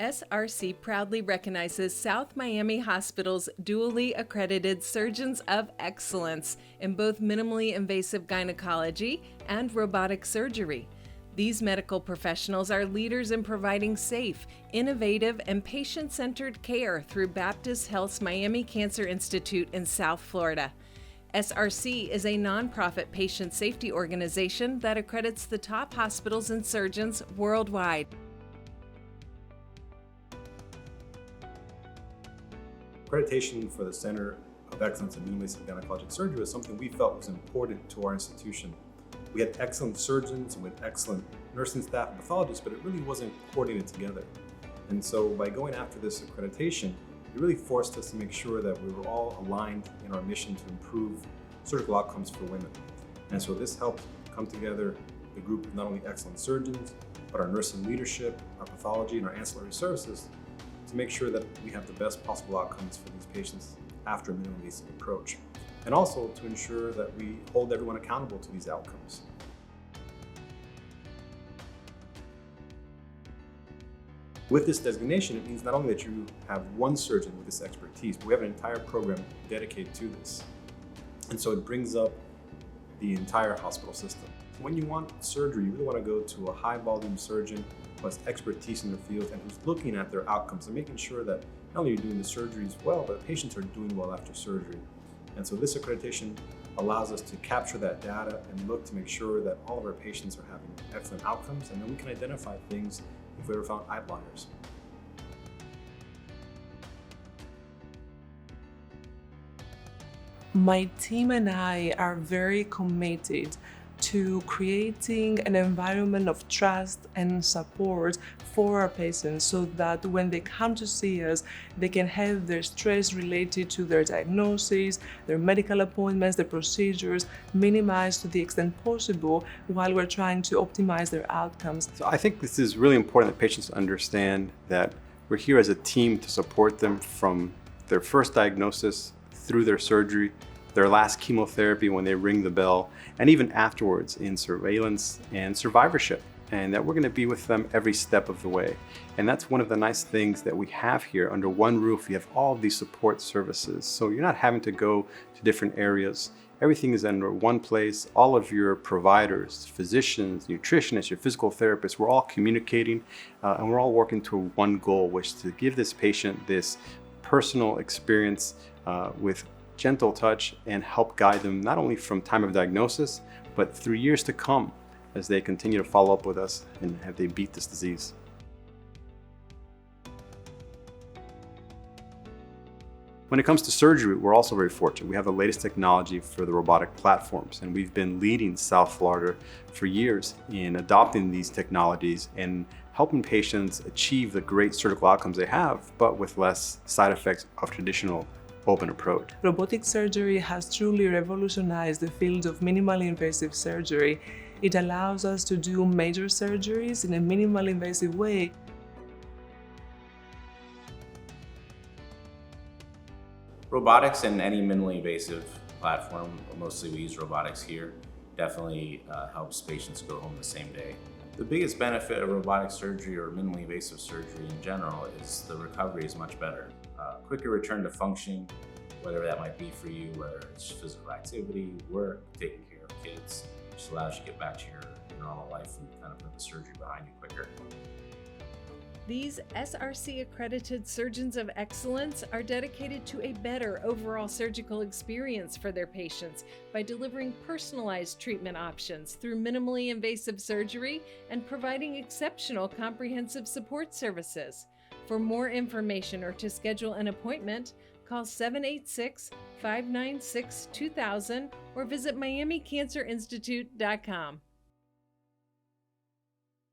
SRC proudly recognizes South Miami Hospital's dually accredited surgeons of excellence in both minimally invasive gynecology and robotic surgery. These medical professionals are leaders in providing safe, innovative, and patient-centered care through Baptist Health's Miami Cancer Institute in South Florida. SRC is a nonprofit patient safety organization that accredits the top hospitals and surgeons worldwide. Accreditation for the Center of Excellence in Minimally Invasive Gynecologic Surgery was something we felt was important to our institution. We had excellent surgeons and we had excellent nursing staff and pathologists, but it really wasn't coordinated together. And so by going after this accreditation, it really forced us to make sure that we were all aligned in our mission to improve surgical outcomes for women. And so this helped come together the group of not only excellent surgeons, but our nursing leadership, our pathology, and our ancillary services to make sure that we have the best possible outcomes for these patients after a minimally invasive approach. And also to ensure that we hold everyone accountable to these outcomes. With this designation, it means not only that you have one surgeon with this expertise, but we have an entire program dedicated to this. And so it brings up the entire hospital system. When you want surgery, you really want to go to a high volume surgeon who has expertise in the field and who's looking at their outcomes and making sure that not only you're doing the surgeries well, but the patients are doing well after surgery. And so this accreditation allows us to capture that data and look to make sure that all of our patients are having excellent outcomes, and then we can identify things if we ever found outliers. My team and I are very committed to creating an environment of trust and support for our patients so that when they come to see us, they can have their stress related to their diagnosis, their medical appointments, their procedures minimized to the extent possible while we're trying to optimize their outcomes. So I think this is really important that patients understand that we're here as a team to support them from their first diagnosis through their surgery, their last chemotherapy when they ring the bell, and even afterwards in surveillance and survivorship, and that we're going to be with them every step of the way. And that's one of the nice things that we have here. Under one roof, you have all of these support services, so you're not having to go to different areas. Everything is under one place. All of your providers, physicians, nutritionists, your physical therapists, we're all communicating and we're all working toward one goal, which is to give this patient this personal experience with gentle touch and help guide them not only from time of diagnosis, but through years to come as they continue to follow up with us and have they beat this disease. When it comes to surgery, we're also very fortunate. We have the latest technology for the robotic platforms, and we've been leading South Florida for years in adopting these technologies and helping patients achieve the great surgical outcomes they have, but with less side effects of traditional open approach. Robotic surgery has truly revolutionized the field of minimally invasive surgery. It allows us to do major surgeries in a minimally invasive way. Robotics and any minimally invasive platform, mostly we use robotics here, definitely helps patients go home the same day. The biggest benefit of robotic surgery or minimally invasive surgery in general is the recovery is much better. Quicker return to function, whatever that might be for you, whether it's physical activity, work, taking care of kids, just allows you to get back to your normal life and kind of put the surgery behind you quicker. These SRC accredited surgeons of excellence are dedicated to a better overall surgical experience for their patients by delivering personalized treatment options through minimally invasive surgery and providing exceptional comprehensive support services. For more information or to schedule an appointment, call 786-596-2000 or visit miamicancerinstitute.com.